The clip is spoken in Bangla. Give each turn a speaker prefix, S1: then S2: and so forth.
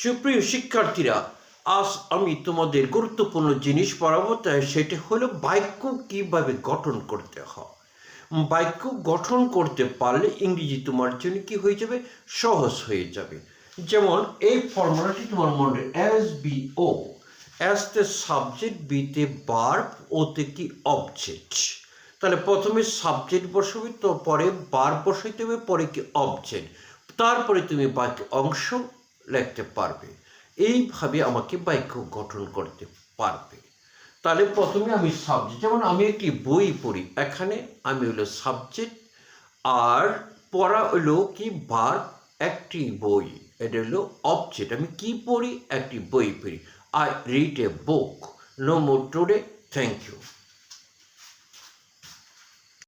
S1: সুপ্রিয় শিক্ষার্থীরা, আজ আমি তোমাদের গুরুত্বপূর্ণ জিনিস পড়াবো, তাই সেটা হলো বাক্য কিভাবে গঠন করতে হয়। বাক্য গঠন করতে পারলে ইংরেজি তোমার জন্য কি হয়ে যাবে, সহজ হয়ে যাবে। যেমন এই ফর্মুলাটি তোমার মনে, এস বি ও, এস তে সাবজেক্ট, বি তে ভার্ব, ও তে কি অবজেক্ট। তাহলে প্রথমে সাবজেক্ট বসাবে, তো পরে ভার্ব বসাইতে হবে, পরে কি অবজেক্ট, তারপরে তুমি বাকি অংশ লিখতে পারবে। এইভাবে আমাকে বাক্য গঠন করতে পারবে। তাহলে প্রথমে আমি সাবজেক্ট, যেমন আমি একটি বই পড়ি, এখানে আমি হলো সাবজেক্ট, আর পড়া হলো কি ভার্ব, একটি বই, এটা হলো অবজেক্ট। আমি কি পড়ি, একটি বই পড়ি। I read a book. No more today, thank you.